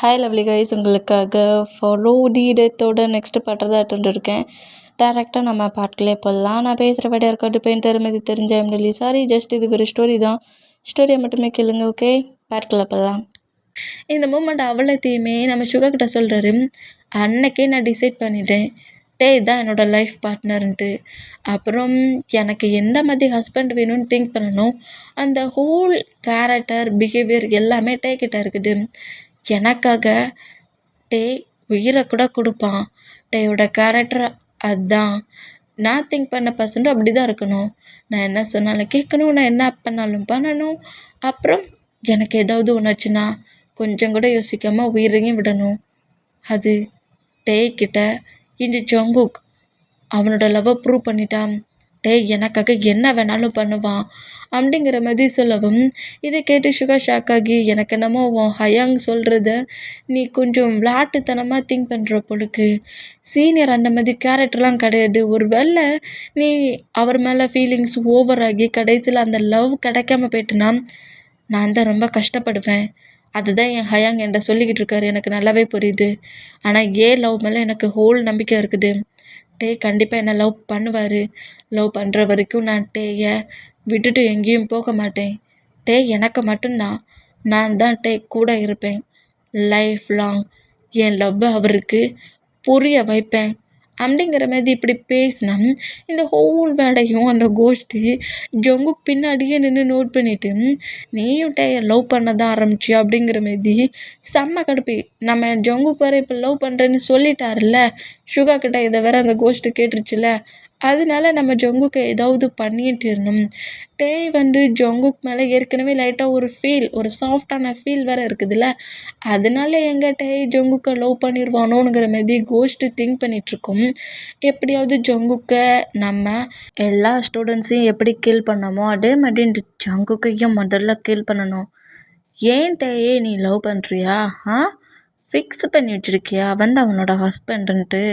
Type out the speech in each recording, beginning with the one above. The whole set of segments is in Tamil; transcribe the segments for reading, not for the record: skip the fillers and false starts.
ஹாய் லவ்லி கைஸ், உங்களுக்காக ஃபாலோ தி டெத்தோட நெக்ஸ்ட் பாட்டை தான் இருக்கேன். டேரெக்டாக நம்ம பாட்டுக்குள்ளே போடலாம். நான் பேசுகிற வேலையாக இருக்கட்டும் பெயின் தருமதி தெரிஞ்ச எம்டலி சாரி, ஜஸ்ட் இது ஒரு ஸ்டோரி தான். ஸ்டோரியை மட்டுமே கேளுங்க, ஓகே? பாட்டுக்குள்ளே போடலாம். இந்த மூமெண்ட் அவ்வளோத்தையுமே நம்ம சுகா கிட்ட சொல்கிறாரு. அன்னைக்கே நான் டிசைட் பண்ணிட்டேன், தான் என்னோடய லைஃப் பார்ட்னர்ன்ட்டு. அப்புறம் எனக்கு எந்த மாதிரி ஹஸ்பண்ட் வேணும்னு திங்க் பண்ணணும். அந்த ஹோல் கேரக்டர் பிஹேவியர் எல்லாமே கிட்ட இருக்குது. எனக்காக உயிரை கூட கொடுப்பான். டேயோட கேரக்டர் அதுதான். நான் திங்க் பண்ண பர்சன்ட்டும் அப்படி தான் இருக்கணும். நான் என்ன சொன்னாலும் கேட்கணும், நான் என்ன பண்ணாலும் பண்ணணும். அப்புறம் எனக்கு ஏதாவது ஒன்றாச்சுன்னா கொஞ்சம் கூட யோசிக்காமல் உயிரையும் விடணும். அது கிட்ட இந்த ஜங்குக் அவனோட லவ்வை ப்ரூவ் பண்ணிட்டான். எனக்காக என்ன வேணாலும் பண்ணுவான் அப்படிங்கிற மாதிரி சொல்லவும், இதை கேட்டு சுகா ஷாக் ஆகி, எனக்கு என்னமோ ஹயாங் சொல்கிறத நீ கொஞ்சம் விளாட்டுத்தனமாக திங்க் பண்ணுற பொழுக்கு. சீனியர் அந்த மாதிரி கேரக்டர்லாம் கிடையாது. ஒரு வேளை நீ அவர் மேலே ஃபீலிங்ஸ் ஓவர் ஆகி கடைசியில் அந்த லவ் கிடைக்காம போயிட்டுனா நான் தான் ரொம்ப கஷ்டப்படுவேன். அதுதான் என் ஹயாங் என்கிட்ட சொல்லிக்கிட்டு இருக்காரு. எனக்கு நல்லாவே புரியுது. ஆனால் லவ் மேலே எனக்கு ஹோல் நம்பிக்கை இருக்குது. கண்டிப்பாக என்னை லவ் பண்ணுவார். லவ் பண்ணுற வரைக்கும் நான் விட்டுட்டு எங்கேயும் போக மாட்டேன். எனக்கு மட்டும்தான். நான் தான் கூட இருப்பேன் லைஃப் லாங். என் லவ்வை அவருக்கு புரிய வைப்பேன் அப்படிங்கிற மாதிரி இப்படி பேசினா இந்த ஹோல் வேடையும் அந்த கோஷ்டி ஜங்குக் பின்னாடியே நின்று நோட் பண்ணிவிட்டு, நீயும் லவ் பண்ண தான் ஆரம்பிச்சியா அப்படிங்கிற மாதிரி செம்ம கடுப்பி. நம்ம ஜங்குக் வேறு இப்போ லவ் பண்ணுறேன்னு சொல்லிட்டாருல்ல, சுகா கிட்ட இதை வேற அந்த கோஷ்டி கேட்டுருச்சுல, அதனால நம்ம ஜங்குக்கை ஏதாவது பண்ணிட்டு இருந்தோம். ஜங்குக் மேலே ஏற்கனவே லைட்டாக ஒரு ஃபீல், ஒரு சாஃப்டான ஃபீல் வேறு இருக்குதுல்ல, அதனால எங்க ஜங்குக்கை லவ் பண்ணிடுவானோங்கிற மாதிரி கோஷ்டி திங்க் பண்ணிகிட்ருக்கோம். எப்படியாவது ஜங்குக்கை நம்ம எல்லா ஸ்டூடெண்ட்ஸையும் எப்படி கில் பண்ணமோ அதே மாதிரி இந்த ஜங்குக்கையும் முதல்ல கில் பண்ணணும். ஏன் நீ லவ் பண்ணுறியா? ஃபிக்ஸ் பண்ணி வச்சுருக்கியா வந்து அவனோட ஹஸ்பண்டுன்ட்டு?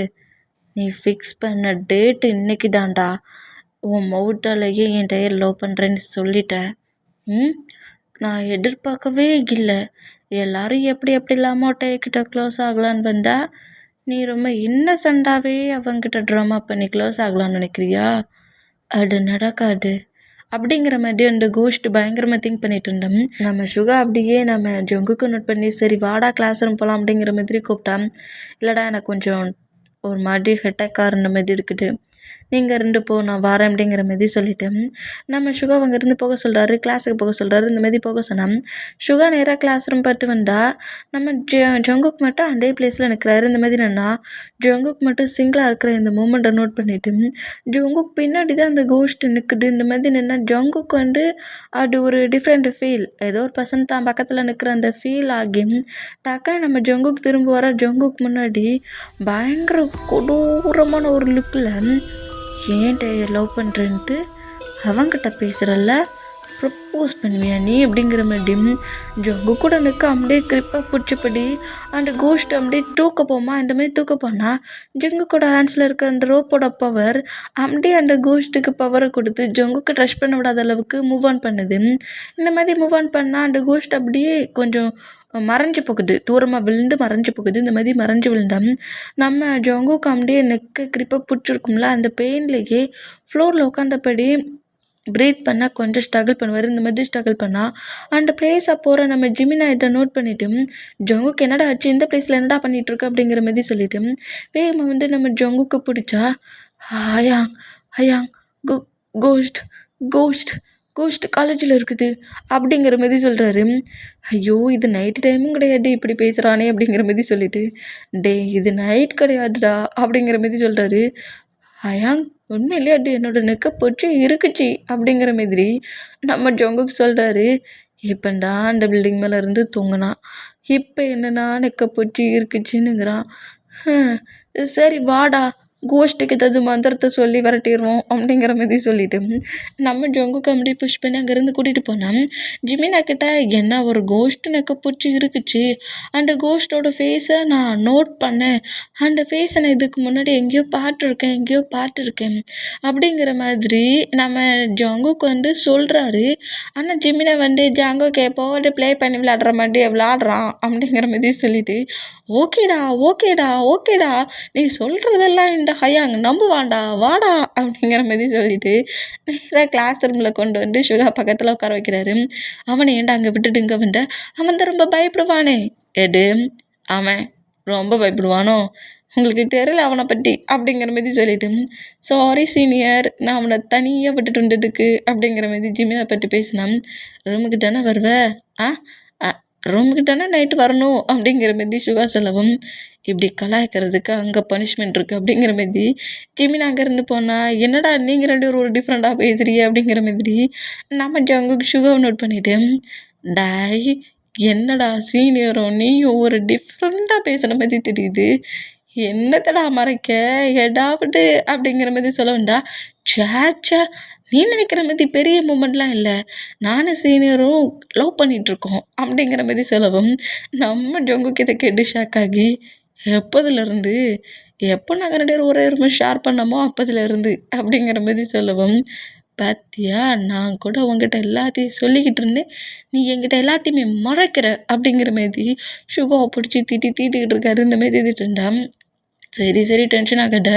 நீ ஃபிக்ஸ் பண்ண டேட்டு இன்றைக்கி தான்டா. உன் மவுட்டாலேயே என் லவ் பண்ணுறேன்னு சொல்லிட்டேன். நான் எதிர்பார்க்கவே இல்லை. எல்லோரும் எப்படி இல்லாமல் கிட்ட க்ளோஸ் ஆகலான்னு வந்தா, நீ ரொம்ப இன்னசென்ட்டாகவே அவங்கிட்ட ட்ராமா பண்ணி க்ளோஸ் ஆகலான்னு நினைக்கிறியா? அது நடக்காது அப்படிங்கிற மாதிரி அந்த கோஷ்ட் பயங்கரமாக திங்க் பண்ணிட்டு இருந்தோம். நம்ம சுகா அப்படியே நம்ம ஜங்குக்கு நோட் பண்ணி, சரி வாடா கிளாஸ் ரூம் போகலாம் அப்படிங்கிற மாதிரி கூப்பிட்டான். இல்லைடா, எனக்கு கொஞ்சம் ஒரு மாதிரி ஹெட்டக்காக இருந்த மாதிரி இருக்குது, நீங்கள் இருந்து போ, நான் வரேன் அப்படிங்கிற மாதிரி சொல்லிவிட்டு நம்ம சுகா அங்கேருந்து போக சொல்கிறாரு. கிளாஸுக்கு போக சொல்கிறாரு. இந்த மாதிரி போக சொன்னால் சுகா நேராக கிளாஸ் ரூம் பார்த்து வந்தால் நம்ம ஜங்குக் மட்டும் அதே பிளேஸில் நிற்கிறாரு. இந்த மாதிரி என்னன்னா ஜங்குக் மட்டும் சிங்கிளாக இருக்கிற இந்த மூமெண்ட்டை நோட் பண்ணிவிட்டு ஜங்குக் பின்னாடி தான் அந்த கோஷ்ட் நிற்குது. இந்த மாதிரி நின்னா ஜங்குக் வந்து அது ஒரு டிஃப்ரெண்ட் ஃபீல், ஏதோ ஒரு பர்சன் தான் பக்கத்தில் நிற்கிற அந்த ஃபீல் ஆகி டக்குன்னு நம்ம ஜங்குக் திரும்ப வர ஜங்குக் முன்னாடி பயங்கர கொடூரமான ஒரு லுக்கில் ஏன் லவ் பண்ணுறேன்ட்டு அவங்கிட்ட பேசுகிறல்ல, ப்ரப்போஸ் பண்ணுவியா நீ அப்படிங்கிற மாதிரி ஜங்கு கூட நிற்க அப்படியே கிரிப்பாக பிடிச்சபடி அந்த கோஷ்ட் அப்படியே தூக்க போமா. இந்த மாதிரி தூக்க போனால் ஜங்கு கூட ஹேண்ட்ஸில் இருக்கிற அந்த ரோப்போட பவர் அப்படியே அந்த கோஷ்ட்டுக்கு பவரை கொடுத்து ஜங்குக்கு ட்ரஷ் பண்ண விடாத அளவுக்கு மூவ் ஆன் பண்ணுது. இந்த மாதிரி மூவ் ஆன் பண்ணால் அந்த கோஷ்ட் அப்படியே கொஞ்சம் மறைஞ்சு போகுது, தூரமாக விழுந்து மறைஞ்சு போகுது. இந்த மாதிரி மறைஞ்சு விழுந்தால் நம்ம ஜங்குக்கு அப்படியே நெக்கு கிரிப்பாக பிடிச்சிருக்கும்ல, அந்த பெயின்லேயே ஃப்ளோரில் உட்காந்தபடி ப்ரீத் பண்ணால் கொஞ்சம் ஸ்ட்ரகிள் பண்ணுவார். இந்த மாதிரி ஸ்ட்ரகிள் பண்ணால் அந்த பிளேஸாக போகிற நம்ம ஜிமினா இதை நோட் பண்ணிவிட்டு ஜங்குக்கு என்னடா ஆச்சு, இந்த பிளேஸில் என்னடா பண்ணிகிட்ருக்கு அப்படிங்கிற மாதிரி சொல்லிவிட்டு வேகமாக வந்து நம்ம ஜங்குக்கு பிடிச்சா Haiyang Haiyang ghost ghost ghost காலேஜில் இருக்குது அப்படிங்கிற மாதிரி சொல்கிறாரு. ஐயோ, இது நைட்டு டைமும் கிடையாது, இப்படி பேசுகிறானே அப்படிங்கிற மாதிரி சொல்லிவிட்டு இது நைட் கிடையாதுடா அப்படிங்கிற மாதிரி சொல்கிறாரு. ஹயாங் உண்மையிலே அது என்னோட நெக்கை பொச்சு இருக்குச்சு அப்படிங்கிற மாதிரி நம்ம ஜங்குக்கு சொல்கிறாரு. இப்போண்டா அந்த பில்டிங் மேலே இருந்து தூங்கினான், இப்போ என்னன்னா நெக்கை பொச்சு இருக்குச்சுன்னுங்கிறான். சரி வாடா கோஷ்ட்டுக்கு ஏதாவது மந்திரத்தை சொல்லி விரட்டிடுவோம் அப்படிங்கிற மாதிரி சொல்லிட்டு நம்ம ஜங்குக்கு அப்படி புஷ் பண்ணி அங்கேருந்து கூட்டிகிட்டு போனோம். ஜிமினா கிட்ட என்ன ஒரு கோஷ்ட் எனக்கு பிடிச்சி இருக்குச்சு, அந்த கோஷ்டோட ஃபேஸை நான் நோட் பண்ணேன், அந்த ஃபேஸை நான் இதுக்கு முன்னாடி எங்கேயோ பார்த்துருக்கேன் அப்படிங்கிற மாதிரி நம்ம ஜங்குக்கு வந்து சொல்கிறாரு. ஆனால் ஜிமினா வந்து ஜங்குக்கு எப்போது ப்ளே பண்ணி விளையாடுற மாதிரி விளாடுறான் அப்படிங்கிற மாதிரி சொல்லிட்டு ஓகேடா நீ சொல்கிறதெல்லாம் இந்த ஹயாங் நம்புவான்டா வாடா அப்படிங்கிற மாதிரி சொல்லிட்டு நேராக கிளாஸ் ரூமில் கொண்டு வந்து சுகா பக்கத்தில் உட்கார வைக்கிறாரு. அவனை ஏன்டா அங்கே விட்டுட்டு இங்கே வந்துட்ட, அவன் தான் ரொம்ப பயப்படுவானே. எடு அவன் ரொம்ப பயப்படுவானோ, உங்களுக்கு தெரியல அவனை பற்றி அப்படிங்கிற மாதிரி சொல்லிட்டு சாரி சீனியர், நான் அவனை தனியாக விட்டுட்டு வந்துட்டுக்கு அப்படிங்கிற மாதிரி ஜிமினை பற்றி பேசினான். ரூமுக்கு தானே வருவ, ரூமுக்கு தானே நைட்டு வரணும் அப்படிங்கிற மாதிரி சுகா சொல்லவும், இப்படி கலாய்க்கிறதுக்கு அங்கே பனிஷ்மெண்ட் இருக்குது அப்படிங்கிற மாதிரி ஜிமின் அங்கேருந்து போனால், என்னடா நீங்கள் ரெண்டு ஒரு டிஃப்ரெண்ட்டாக பேசுகிறீங்க அப்படிங்கிற மாதிரி நம்ம ஜங்குக்கு சுகாவை நோட் பண்ணிவிட்டேன். டாய் என்னடா சீனியரும் நீயும் ஒரு டிஃப்ரெண்ட்டாக பேசுகிற மாதிரி தெரியுது, என்னத்தடா மறைக்க ஏடாவிட்டு அப்படிங்கிற மாதிரி சொல்ல வேண்டா. சேச்சா நீ நினைக்கிற மாதிரி பெரிய மூமெண்ட்லாம் இல்லை, நானும் சீனியரும் லவ் பண்ணிகிட்ருக்கோம் அப்படிங்கிற மாதிரி சொல்லவும் நம்ம ஜங்குக்கு இதை கேட்டு ஷாக் ஆகி, எப்போதுலேருந்து எப்போ நாங்கள் ரெண்டு பேரும் ஒரே ரூமை ஷேர் பண்ணோமோ அப்போதுலேருந்து அப்படிங்கிற மாதிரி சொல்லவும், பார்த்தியா நான் கூட உங்ககிட்ட எல்லாத்தையும் சொல்லிக்கிட்டு இருந்தேன், நீ என்கிட்ட எல்லாத்தையுமே மறைக்கிற அப்படிங்கிற மாதிரி சுகாவை பிடிச்சி தீத்திக்கிட்டு இருக்காரு. இந்த மாதிரி திட்டிட்டு இருந்தான். சரி டென்ஷன் ஆகட்ட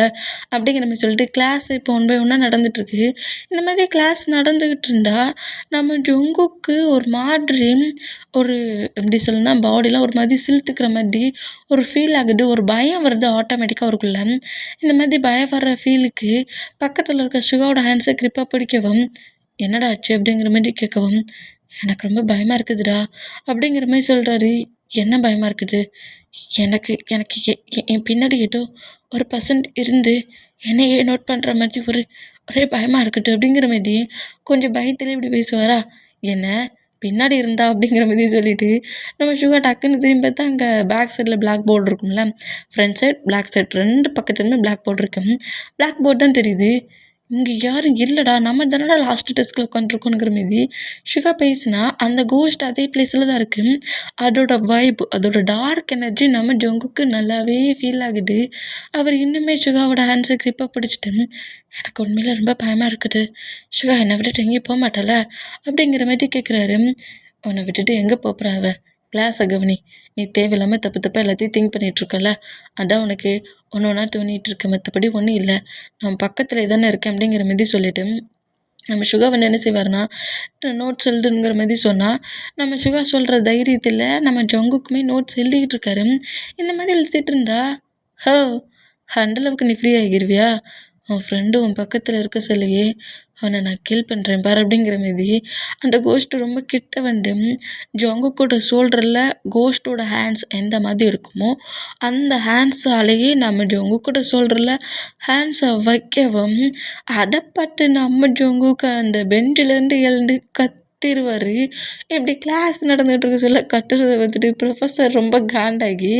அப்படிங்கிற மாதிரி சொல்லிட்டு கிளாஸ் இப்போ 1 by 1 நடந்துகிட்ருக்கு. இந்த மாதிரி கிளாஸ் நடந்துக்கிட்டு இருந்தால் நம்ம ஜங்குக்கு ஒரு மாதிரி ஒரு எப்படி சொல்லணும்னா பாடிலாம் ஒரு மாதிரி சிலுத்துக்கிற மாதிரி ஒரு ஃபீல் ஆகுது, ஒரு பயம் வருது ஆட்டோமேட்டிக்காக அவருக்குள்ள. இந்த மாதிரி பயம் வர்ற ஃபீலுக்கு பக்கத்தில் இருக்க சுகாவோட ஹேண்ட்ஸை கிரிப்பாக பிடிக்கவும், என்னடா ஆச்சு அப்படிங்கிற மாதிரி கேட்கவும், எனக்கு ரொம்ப பயமாக இருக்குதுடா அப்படிங்கிற மாதிரி சொல்கிறாரு. என்ன பயமாக இருக்குது, எனக்கு எனக்கு என் பின்னாடி ஏதோ ஒரு பர்சன்ட் இருந்து என்னையே நோட் பண்ணுற மாதிரி ஒரே பயமாக இருக்குது அப்படிங்கிற மாதிரி கொஞ்சம் பயத்திலே இப்படி பேசுவாரா. என்ன பின்னாடி இருந்தா அப்படிங்கிற மாதிரி சொல்லிவிட்டு நம்ம சுகா டக்குன்னு திரும்பி பார்த்தா அங்கே பேக் சைடில் பிளாக் போர்டு இருக்கும்ல, ஃப்ரண்ட் சைட் பேக் சைட் 2 பக்கத்துலையுமே பிளாக் போர்டு இருக்கும். பிளாக் போர்டு தான் தெரியுது, இங்கே யாரும் இல்லைடா, நம்ம தானடா லாஸ்ட் டெஸ்கில் உட்காந்துருக்கோங்கிற மாரி சுகா பேசினா அந்த கோஸ்ட் அதே பிளேஸில் தான் இருக்குது. அதோட வைப், அதோட டார்க் எனர்ஜி நம்ம ஜங்குக்கு நல்லாவே ஃபீல் ஆகுது. அவர் இன்னுமே சுகாவோட ஹேண்ட்ஸை கிரிப்பாக பிடிச்சிட்டு, எனக்கு உண்மையில் ரொம்ப பயமாக இருக்குது, சுகா என்னை விட்டுட்டு எங்கேயும் போக மாட்டாள அப்படிங்கிற மாதிரி கேட்குறாரு. உன்னை விட்டுட்டு எங்கே போப்புற அவ, கிளாஸை கவனி, நீ தேவையில்லாமல் தப்பாக எல்லாத்தையும் திங்க் பண்ணிகிட்ருக்கல, அதான் உனக்கு ஒன்றா தோணிகிட்ருக்கு, மற்றபடி ஒன்றும் இல்லை, நான் பக்கத்தில் தானே இருக்கேன் அப்படிங்கிற மாதிரி சொல்லிவிட்டு நம்ம சுகா வந்து என்ன செய்வார்னா நோட்ஸ் எழுதுங்கிற மாதிரி சொன்னால், நம்ம சுகா சொல்கிற தைரியத்தில் நம்ம ஜங்குக்குமே நோட்ஸ் எழுதிக்கிட்டு இருக்காரு. இந்த மாதிரி எழுதிட்டு இருந்தா ஹோ அந்தளவுக்கு நீ ஃப்ரீ ஆகிடுவியா, உன் ஃப்ரெண்டு உன் பக்கத்தில் இருக்க சொல்லையே அவனை நான் கில் பண்ணுறேன் பார் அப்படிங்கிற மாரி அந்த கோஸ்ட்டு ரொம்ப கிட்ட வந்து ஜங்குக்கோட ஷோல்டரில் கோஸ்ட்டோட ஹேண்ட்ஸ் எந்த மாதிரி இருக்குமோ அந்த ஹேண்ட்ஸாலேயே நம்ம ஜங்குக்கோட ஷோல்டரில் ஹேண்ட்ஸை வைக்கவும் அடப்பட்டு நம்ம ஜங்குக்கு அந்த பெஞ்சிலேருந்து எழுந்து கத்திடுவார். இப்படி கிளாஸ் நடந்துகிட்டு இருக்க சொல்ல கத்துறதை பார்த்துட்டு ப்ரொஃபஸர் ரொம்ப காண்டாகி,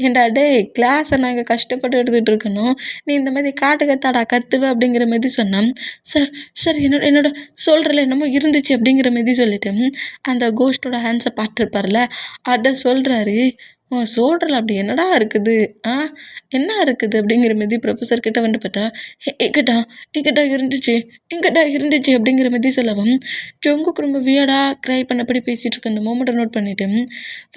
ஏன்டா டேய் கிளாஸை நாங்கள் கஷ்டப்பட்டு எடுத்துகிட்டு இருக்கணும், நீ இந்த மாதிரி கத்தாடா கத்துவ அப்படிங்கிற மாதிரி சொன்னான். சார் என்னோட சொல்கிறல என்னமோ இருந்துச்சு அப்படிங்கிற மாதிரி சொல்லிட்டேன். அந்த கோஸ்ட்டோட ஹேண்ட்ஸை பார்த்துருப்பார்ல அதை சொல்கிறாரு. சொல்கிறல அப்படி என்னடா இருக்குது, என்ன இருக்குது அப்படிங்கிற மாதிரி ப்ரொஃபஸர் கிட்ட வந்து பார்த்தா, எங்கிட்ட இருந்துச்சு அப்படிங்கிற மாதிரி சொல்லவும் ஜங்குக்கு ரொம்ப வியர்டாக க்ரை பண்ணபடி பேசிகிட்டு இருக்க அந்த மோமெண்ட்டை நோட் பண்ணிவிட்டு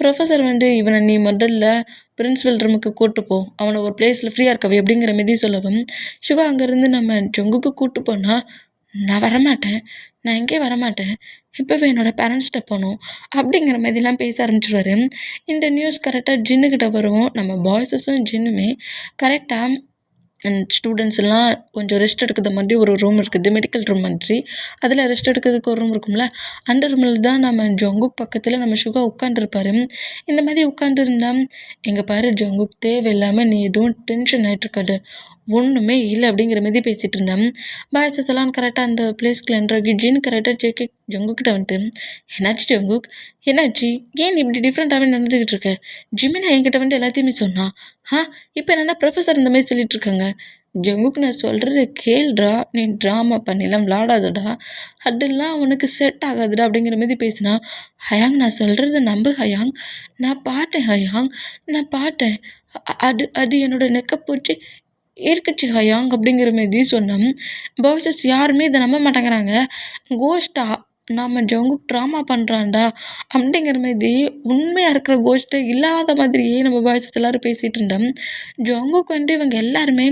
ப்ரொஃபஸர் வந்து இவனை நீ முதல்ல பிரின்ஸிபல் ரூமுக்கு கூப்பிட்டு போ, அவனை ஒரு பிளேஸில் ஃப்ரீயாக இருக்கவே அப்படிங்கிற மாதிரி சொல்லவும் சுகா அங்கேருந்து நம்ம ஜங்குக்கு கூப்பிட்டு போனால், நான் வரமாட்டேன், நான் எங்கேயும் வரமாட்டேன், இப்போவே என்னோடய பேரண்ட்ஸ்கிட்ட போகணும் அப்படிங்கிற மாதிரிலாம் பேச ஆரம்பிச்சிடுவார். இந்த நியூஸ் கரெக்டாக ஜின்னுக்கிட்ட வரும். நம்ம பாய்ஸஸும் ஜின்னுமே கரெக்டாக ஸ்டூடெண்ட்ஸ் எல்லாம் கொஞ்சம் ரெஸ்ட் எடுக்கிற மாதிரி ஒரு ரூம் இருக்குது, மெடிக்கல் ரூம் மாதிரி. அதில் ரெஸ்ட் எடுக்கிறதுக்கு ஒரு ரூம் இருக்கும்ல, அந்த ரூமில் தான் நம்ம ஜங்குக் பக்கத்தில் நம்ம சுகா உட்காந்துருப்பார். இந்த மாதிரி உட்காந்துருந்தா, எங்கள் பாரு ஜங்குக் தேவையில்லாமல் நீ எதுவும் டென்ஷன் ஆகிட்ருக்காது, ஒன்றுமே இல்லை அப்படிங்கிற மாதிரி பேசிகிட்டு இருந்தேன். பாய்ஸஸ் எல்லாம் கரெக்டாக அந்த பிளேஸ்க்குள்ள என்ட்ராகி ஜின் கரெக்டாக ஜங்குக்கிட்ட வந்துட்டு, என்னாச்சு ஜங்குக், என்னாச்சு, ஏன் இப்படி டிஃப்ரெண்ட்டாகவே நடந்துக்கிட்டு இருக்க, ஜிமினா என்கிட்ட வந்துட்டு எல்லாத்தையுமே சொன்னா, இப்போ என்னென்னா ப்ரொஃபஸர் இந்த மாதிரி சொல்லிட்டு இருக்காங்க, ஜங்குக்கு நான் சொல்கிறத கேள்றா, நீ ட்ராமா பண்ணிலாம் விளாடாதடா, அதெல்லாம் உனக்கு செட் ஆகாதுடா அப்படிங்கிற மாதிரி பேசினா, ஹயாங் நான் சொல்கிறத நம்பு ஹயாங், நான் பாட்டேன் ஹயாங், நான் பாட்டேன், அது அது என்னோட நெக்கை பிடிச்சி இருக்கட்சி ஹயாங் அப்படிங்கிற மாரி சொன்னோம். பாய்ஸஸ் யாருமே இதை நம்ப மாட்டேங்கிறாங்க. கோஸ்ட்டா நம்ம ஜங்குக் ட்ராமா பண்ணுறான்டா அப்படிங்கிற மாரி உண்மையாக இருக்கிற கோஸ்ட்டே இல்லாத மாதிரியே நம்ம பாய்ஸஸ் எல்லோரும் பேசிகிட்டு இருந்தோம். ஜங்குக் வந்துட்டு இவங்க எல்லாருமே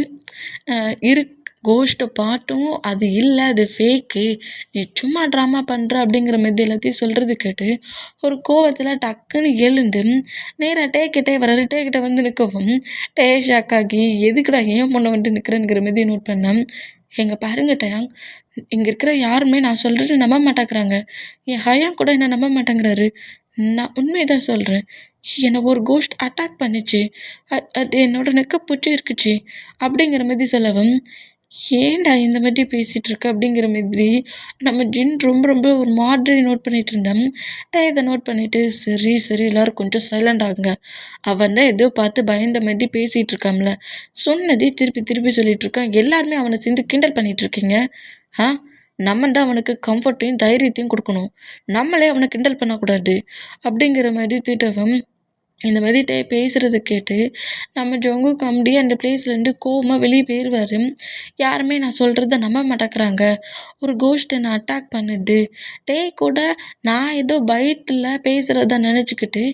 கோஸ்ட்டை பாட்டும் அது இல்லை, அது ஃபேக்கு, நீ சும்மா ட்ராமா பண்ணுற அப்படிங்கிற மாரி எல்லாத்தையும் சொல்கிறது கேட்டு ஒரு கோவத்தில் டக்குன்னு எழுந்து நேராக டேக்கிட்டே வராரு. டேக்கிட்ட வந்து நிற்கவும் டே ஷாக் ஆகி எதுக்குடா ஏன் பொண்ணை வந்துட்டு நிற்கிறேங்கிற மாரி நோட் பண்ணேன். எங்க பாருங்க டயாங், இங்கே இருக்கிற யாருமே நான் சொல்கிறது நம்ப மாட்டேங்கிறாங்க. என் ஹயாங் கூட என்ன நம்ப மாட்டேங்கிறாரு. நான் உண்மையை தான் சொல்கிறேன். என்னை ஒரு கோஸ்ட் அட்டாக் பண்ணிச்சு, அது என்னோட நெக்கை பிடிச்சி இருக்குச்சு அப்படிங்கிற மாதிரி சொல்லவும், ஏன்டா இந்த மாதிரி பேசிகிட்டு இருக்க அப்படிங்கிற மாதிரி நம்ம ஜின் ரொம்ப ரொம்ப ஒரு மாதிரி நோட் பண்ணிகிட்டு இருந்தேன். இதை நோட் பண்ணிவிட்டு சரி சரி எல்லோரும் கொஞ்சம் சைலண்ட் ஆகுங்க, அவன் தான் ஏதோ பார்த்து பயந்த மாதிரி பேசிகிட்டு இருக்கான்ல, சொன்னதே திருப்பி திருப்பி சொல்லிகிட்டு இருக்கான், எல்லாருமே அவனை சேர்ந்து கிண்டல் பண்ணிகிட்டு இருக்கீங்க. நம்ம தான் அவனுக்கு கம்ஃபர்ட்டையும் தைரியத்தையும் கொடுக்கணும், நம்மளே அவனை கிண்டல் பண்ணக்கூடாது அப்படிங்கிற மாதிரி திட்டவும் இந்த மாதிரி பேசுகிறத கேட்டு நம்ம ஜங்குக் அப்படியே அந்த பிளேஸ்லேருந்து கோவமாக வெளியே போயிடுவார். யாருமே நான் சொல்கிறத நம்ப மாட்டேங்கிறாங்க, ஒரு கோஸ்ட் என்னை அட்டாக் பண்ணுது, கூட நான் ஏதோ பயத்தில் பேசுகிறத நினச்சிக்கிட்டு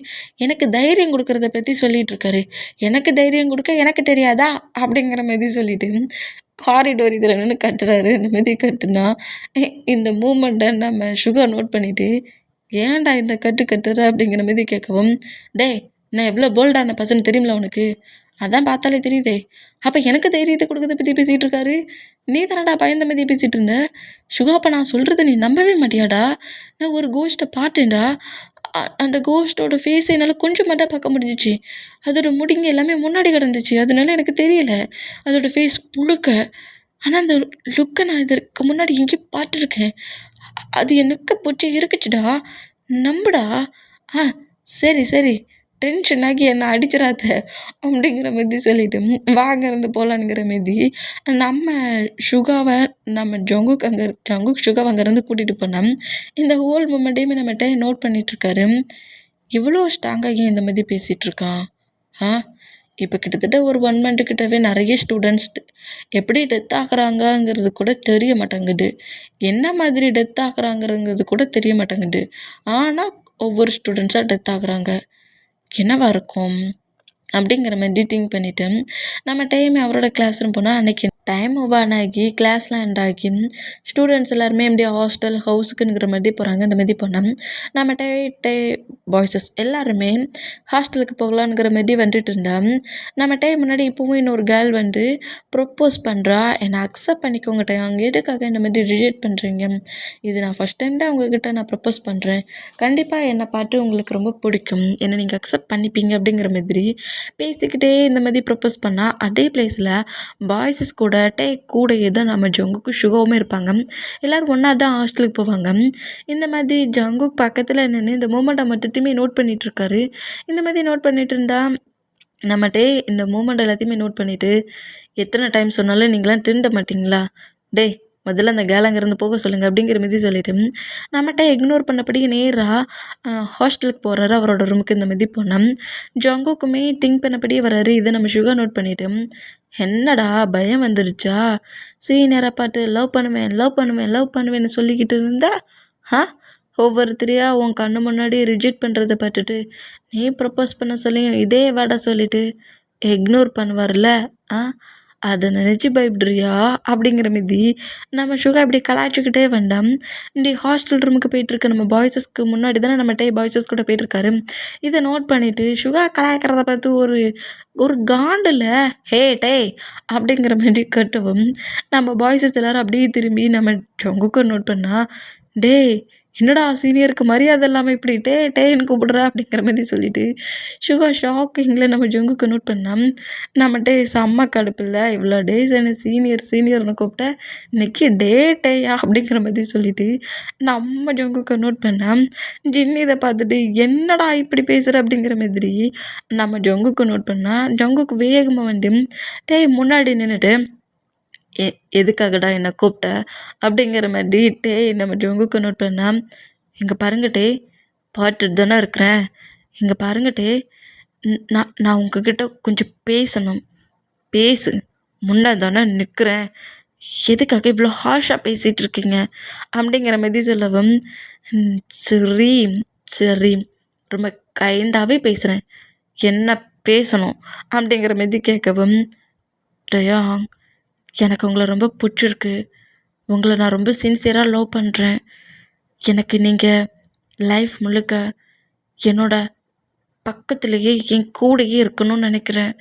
எனக்கு தைரியம் கொடுக்குறத பற்றி சொல்லிகிட்ருக்காரு. எனக்கு தைரியம் கொடுக்க எனக்கு தெரியாதா அப்படிங்கிற மாதிரி சொல்லிவிட்டு காரிடோர் இதில் நின்று கட்டுறாரு. இந்த மாதிரி கட்டுனா இந்த மூமெண்ட்டை நம்ம சுகர் நோட் பண்ணிவிட்டு ஏன்டா இந்த கட்டுற அப்படிங்கிற மாதிரி கேட்கவும், நான் எவ்வளோ போல்டான பர்சன் தெரியுமில உனக்கு, அதான் பார்த்தாலே தெரியுதே, அப்போ எனக்கு தைரியத்தை கொடுக்கறத பற்றி பேசிகிட்டு இருக்காரு, நீ தானடா பயந்த மாதிரி பேசிகிட்டு இருந்த சுகா, அப்போ நான் சொல்கிறத நீ நம்பவே மாட்டியாடா, நான் ஒரு கோஸ்ட்டை பார்த்தேன்டா, அந்த கோஸ்ட்டோட ஃபேஸை என்னால் கொஞ்சம் மட்டும் பார்க்க முடிஞ்சிச்சு, அதோட முடிங்க எல்லாமே முன்னாடி கிடந்துச்சு, அதனால எனக்கு தெரியல அதோடய ஃபேஸ் முழுக்க, ஆனால் அந்த லுக்கை நான் இதற்கு முன்னாடி எங்கேயும் பார்த்துருக்கேன், அது எனக்கு பிடிச்சி இருக்குச்சுடா, நம்புடா. சரி சரி டென்ஷன் ஆகி என்னை அடிச்சிடாத அப்படிங்கிற மாதிரி சொல்லிவிட்டு வாங்க இருந்து போகலான்ங்கிற மாரி நம்ம சுகாவை நம்ம ஜங்குக் சுகாவை அங்கேருந்து கூட்டிகிட்டு போனோம். இந்த ஹோல் மூமெண்ட்டையுமே நம்மகிட்ட நோட் பண்ணிகிட்ருக்காரு. இவ்வளோ ஸ்ட்ராங்காக ஏன் இந்த மாதிரி பேசிகிட்ருக்கான்? இப்போ கிட்டத்தட்ட ஒரு 1 மந்த்துக்கிட்டவே நிறைய ஸ்டூடெண்ட்ஸ் எப்படி டெத் ஆகுறாங்கங்கிறது கூட தெரிய மாட்டேங்குது, என்ன மாதிரி டெத் ஆகுறாங்கிறது கூட தெரிய மாட்டேங்குது, ஆனால் ஒவ்வொரு ஸ்டூடெண்ட்ஸாக டெத் ஆகுறாங்க, என்னவா இருக்கும் அப்படிங்கிற மாதிரி திங்க் பண்ணிவிட்டு நம்ம டைம் அவரோட கிளாஸ் ரூம் போனால் அன்றைக்கி டைம் ஓவன் ஆகி கிளாஸ்லாம் எண்ட் ஆகி ஸ்டூடெண்ட்ஸ் எல்லாருமே இப்படி ஹாஸ்டல் ஹவுஸுக்குங்கிற மாதிரி போகிறாங்க. இந்த மாதிரி போனோம். நம்ம பாய்ஸஸ் எல்லாருமே ஹாஸ்டலுக்கு போகலான்ங்கிற மாதிரி வந்துட்டு இருந்தோம். நம்ம முன்னாடி இப்போவும் இன்னொரு கேர்ள் வந்து ப்ரொப்போஸ் பண்ணுறா, என்னை அக்செப்ட் பண்ணிக்கோங்க அங்கே எதுக்காக இந்த மாதிரி ரிஜெக்ட் பண்ணுறீங்க, இது நான் ஃபஸ்ட் டைம் தான் உங்ககிட்ட நான் ப்ரொப்போஸ் பண்ணுறேன், கண்டிப்பாக என்னை பார்த்து உங்களுக்கு ரொம்ப பிடிக்கும், என்னை நீங்கள் அக்செப்ட் பண்ணிப்பீங்க அப்படிங்கிற மாதிரி பேசிக்கிட்டே இந்த மாதிரி ப்ரொப்போஸ் பண்ணால் அதே பிளேஸில் பாய்ஸஸ் கூடயே தான் நம்ம ஜங்குக்கும் சுகாவுமே இருப்பாங்க. எல்லோரும் ஒன்றா தான் ஹாஸ்டலுக்கு போவாங்க. இந்த மாதிரி ஜங்குக் பக்கத்தில் நின்று இந்த மூமெண்ட்டை மட்டுமே நோட் பண்ணிகிட்ருக்காரு. இந்த மாதிரி நோட் பண்ணிகிட்டு இருந்தால் நம்மகிட்டே இந்த மூமெண்ட் எல்லாத்தையுமே நோட் பண்ணிவிட்டு, எத்தனை டைம் சொன்னாலும் நீங்களாம் திருந்த மாட்டிங்களா, முதல்ல அந்த கேர்ள் அங்கேருந்து போக சொல்லுங்கள் அப்படிங்கிற மாதிரி சொல்லிவிட்டு நம்மகிட்ட இக்னோர் பண்ணபடி நேராக ஹாஸ்டலுக்கு போகிறாரு. அவரோட ரூமுக்கு இந்த மாதிரி போனோம். ஜங்குக்குமே திங்க் பண்ணபடியே வராரு. இதை நம்ம சுகர் நோட் பண்ணிவிட்டு, என்னடா பயம் வந்துடுச்சா, சீனியரை பார்த்து லவ் பண்ணுவேன்னு சொல்லிக்கிட்டு இருந்தா ஒவ்வொருத்தரையாக உன் கண்ணு முன்னாடி ரிஜெக்ட் பண்ணுறதை பார்த்துட்டு நீ ப்ரப்போஸ் பண்ண சொல்லியும் இதே வேடை சொல்லிவிட்டு இக்னோர் பண்ணுவார்ல, அதை நினச்சி பயப்படுறியா அப்படிங்கிற மாரி நம்ம சுகா இப்படி கலாய்ச்சிக்கிட்டே வேண்டாம். இப்படி ஹாஸ்டல் ரூமுக்கு போயிட்டுருக்க நம்ம பாய்ஸஸ்க்கு முன்னாடி தானே நம்ம பாய்ஸஸ் கூட போயிட்டுருக்காரு. இதை நோட் பண்ணிவிட்டு சுகா கலாய்க்கிறத பார்த்து ஒரு காண்டில் அப்படிங்கிற மாதிரி கட்டவும் நம்ம பாய்ஸஸ் எல்லோரும் அப்படியே திரும்பி நம்ம ஜங்குக்கு நோட் பண்ணால், என்னடா சீனியருக்கு மரியாதை இல்லாமல் இப்படி டேன்னு கூப்பிடுறா அப்படிங்கிற மாதிரி சொல்லிவிட்டு சுகா ஷாக்கிங்கில் நம்ம ஜங்குக்கு நோட் பண்ணால், நம்ம செம்ம கடுப்பில்ல, இவ்வளோ டேஸ் என்ன சீனியர்னு கூப்பிட்டேன், இன்றைக்கி டேயா அப்படிங்கிற மாதிரி சொல்லிவிட்டு நம்ம ஜங்குக்கு நோட் பண்ணால், ஜின்னு இதை பார்த்துட்டு என்னடா இப்படி பேசுகிற அப்படிங்கிற மாதிரி நம்ம ஜங்குக்கு நோட் பண்ணால், ஜங்குக்கு வேகமாக வந்து முன்னாடி நின்றுட்டு எ எதுக்காகடா என்ன கூப்பிட்ட அப்படிங்கிற மாதிரி டேய் நம்ம ஜொங்குக்கு நோட் பண்ணா, இங்கே பாருங்க டே பார்த்துட்டு தானே இருக்கிறேன், இங்கே பாருங்க டே நான் நான் உங்ககிட்ட கொஞ்சம் பேசணும், பேசு, முன்னே தானே நிற்கிறேன், எதுக்காக இவ்வளோ ஹார்ஷாக பேசிகிட்டு இருக்கீங்க அப்படிங்கிற மாதிரி சொல்லவும், சரி சரி ரொம்ப கைண்டாகவே பேசுகிறேன், என்ன பேசணும் அப்படிங்கிற மாதிரி கேட்கவும், டயாங் எனக்கு உங்களை ரொம்ப பிடிச்சிருக்கு, உங்களை நான் ரொம்ப சின்சியராக லவ் பண்ணுறேன், எனக்கு நீங்கள் லைஃப் முழுக்க என்னோட பக்கத்துலேயே என் கூடயே இருக்கணும்னு நினைக்கிறேன்,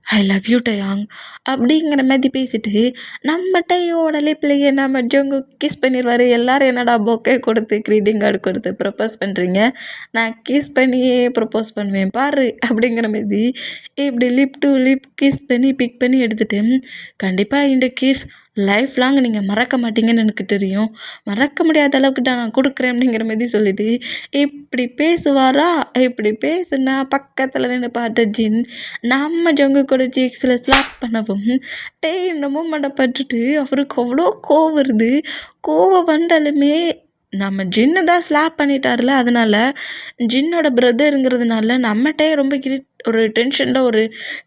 ஐ லவ் யூ டயாங் அப்படிங்கிற மாதிரி பேசிட்டு நம்ம டையோட லிப்லேயே நம்ம ஜொங்கு கிஸ் பண்ணிடுவார். எல்லோரும் என்னடா பொக்கே கொடுத்து க்ரீட்டிங் கார்டு கொடுத்து ப்ரப்போஸ் பண்ணுறீங்க, நான் கிஸ் பண்ணியே ப்ரப்போஸ் பண்ணுவேன் பாரு அப்படிங்கிற மாதிரி இப்படி லிப் டு லிப் கிஸ் பண்ணி பிக் பண்ணி எடுத்துகிட்டு, கண்டிப்பாக இந்த கிஸ் லைஃப் லாங் நீங்கள் மறக்க மாட்டீங்கன்னு எனக்கு தெரியும், மறக்க முடியாத அளவுக்கு நான் கொடுக்குறேன் அப்படிங்கிற மாதிரி சொல்லிவிட்டு இப்படி பேசுவாரா, இப்படி பேசுனா பக்கத்தில் நின்று பார்த்த ஜின் நம்ம ஜொங்கு கூட சீக்ஸில் ஸ்லாப் பண்ணவும் இந்த மூமெண்ட்டை பட்டுட்டு அவருக்கு அவ்வளோ கோவம் வருது. கோவம் வந்தாலுமே நம்ம ஜின்னு தான் ஸ்லாப் பண்ணிட்டார்ல, அதனால் ஜின்னோட பிரதருங்கிறதுனால நம்மகிட்டே ரொம்ப ஒரு டென்ஷனில் ஒரு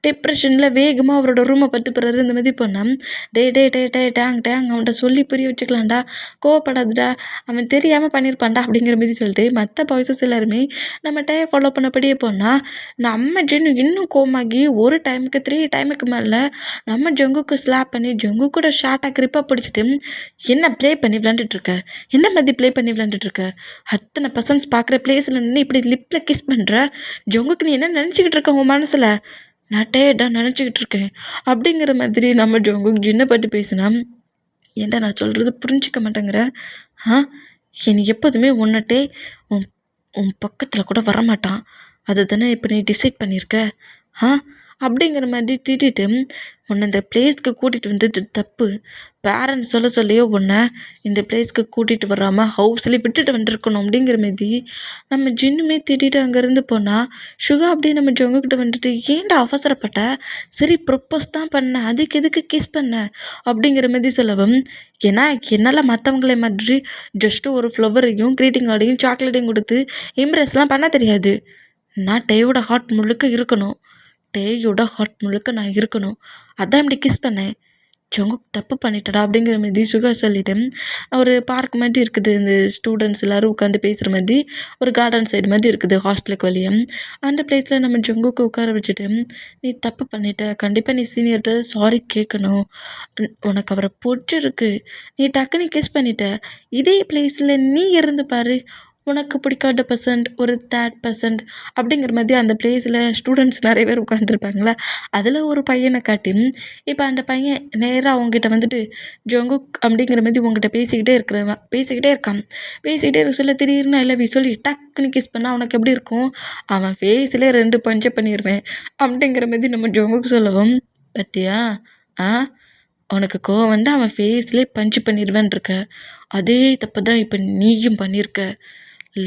டிப்ரெஷனில் வேகமாக அவரோட ரூமை பட்டு போகிறாரு. இந்த மாதிரி போனால் டே டே டே டே டேங் டேங் அவன்கிட்ட சொல்லி புரிய வச்சுக்கலாம்டா, கோவப்படாதுடா, அவன் தெரியாமல் பண்ணியிருப்பான்டா அப்படிங்கிற மாதிரி சொல்லிட்டு மற்ற பாய்ஸஸ் எல்லாருமே நம்ம டே ஃபாலோ பண்ணபடியே போனால் நம்ம ஜின்னு இன்னும் கோமாகி ஒரு டைமுக்கு 3 டைமுக்கு மேலே நம்ம ஜொங்குக்கு ஸ்லாப் பண்ணி ஜொங்கு கூட ஷார்ட்டாக கிரிப்பாக பிடிச்சிட்டு, என்ன ப்ளே பண்ணி விளாண்டுட்ருக்க, என்ன மாதிரி ப்ளே பண்ணி விளாண்டுட்ருக்க, அத்தனை பர்சன்ஸ் பார்க்குற பிளேஸில் நின்று இப்படி லிப்பில் கிஸ் பண்ணுற, ஜொங்குக்கு நீ என்ன நினச்சிக்கிட்டு இருக்க உன் மனசில், நான் டேடா நினச்சிக்கிட்டு இருக்கேன் அப்படிங்கிற மாதிரி நம்ம ஜொங்குக்கு ஜின்னை பற்றி பேசினா, ஏன்டா நான் சொல்கிறது புரிஞ்சிக்க மாட்டேங்கிற, என்னை எப்போதுமே ஒன்னட்டே உன் உன் பக்கத்தில் கூட வரமாட்டான், அதை தானே இப்போ நீ டிசைட் பண்ணியிருக்க, அப்படிங்கிற மாதிரி திட்டிட்டு உன்னை இந்த பிளேஸ்க்கு கூட்டிகிட்டு வந்தது தப்பு, பேரண்ட்ஸ் சொல்லியோ உன்னை இந்த பிளேஸ்க்கு கூட்டிகிட்டு வராமல் ஹவுஸ்லேயே விட்டுட்டு வந்துருக்கணும் அப்படிங்கிற மாதிரி நம்ம ஜின்னுமே திட்டிட்டு அங்கேருந்து போனால் சுகா அப்படியே நம்ம ஜொங்கக்கிட்ட வந்துட்டு, ஏன்டா அவசரப்பட்ட, சரி ப்ரப்போஸ் தான் பண்ண, அதுக்கு எதுக்கு கிஸ் பண்ண அப்படிங்கிற மாதிரி சொல்லவும், ஏன்னா என்னால் மற்றவங்கள மாதிரி ஜஸ்ட்டு ஒரு ஃப்ளவரையும் க்ரீட்டிங் கார்டையும் சாக்லேட்டையும் கொடுத்து இம்ப்ரெஸ்லாம் பண்ண தெரியாது, நான் டேயோட ஹார்ட் முழுக்க இருக்கணும், டேயோட ஹார்ட் முழுக்க நான் இருக்கணும், அதான் இப்படி கிஸ் பண்ணேன், ஜொங்குக் தப்பு பண்ணிட்டடா அப்படிங்கிற மாதிரி சுகா சொல்லிட்டேன். ஒரு பார்க் மாதிரி இருக்குது, இந்த ஸ்டூடெண்ட்ஸ் எல்லோரும் உட்காந்து பேசுகிற மாதிரி ஒரு கார்டன் சைடு மாதிரி இருக்குது ஹாஸ்டலுக்கு வழியாக, அந்த பிளேஸில் நம்ம ஜொங்குக்கு உட்கார வச்சுட்டு, நீ தப்பு பண்ணிட்ட, கண்டிப்பாக நீ சீனியர்கிட்ட சாரி கேட்கணும், உனக்கு அவரை பிடிச்சிருக்கு, நீ டக்குன்னு கிஸ் பண்ணிட்ட, இதே பிளேஸில் நீ இருந்து பாரு, உனக்கு பிடிக்காத பர்சன்ட் ஒரு 3rd அப்படிங்கிற மாதிரி அந்த பிளேஸில் ஸ்டூடெண்ட்ஸ் நிறைய பேர் உட்காந்துருப்பாங்களே, அதில் ஒரு பையனை காட்டி இப்போ அந்த பையன் நேராக அவங்ககிட்ட வந்துட்டு ஜொங்குக் அப்படிங்கிற மாதிரி உங்ககிட்ட பேசிக்கிட்டே இருக்கான், பேசிக்கிட்டே இருக்க சொல்ல திடீர்னு ஐ லவ் யூ சொல்லி டக்குன்னு கிஸ் பண்ணால் அவனுக்கு எப்படி இருக்கும், அவன் ஃபேஸ்லேயே 2 பஞ்சை பண்ணிடுவேன் அப்படிங்கிற மாதிரி நம்ம ஜொங்குக்கு சொல்லவும், பத்தியா அவனுக்கு கோவம் வந்து அவன் ஃபேஸ்லேயே பஞ்சு பண்ணிடுவேன் இருக்க, அதே தப்பு தான் இப்போ நீயும் பண்ணியிருக்க,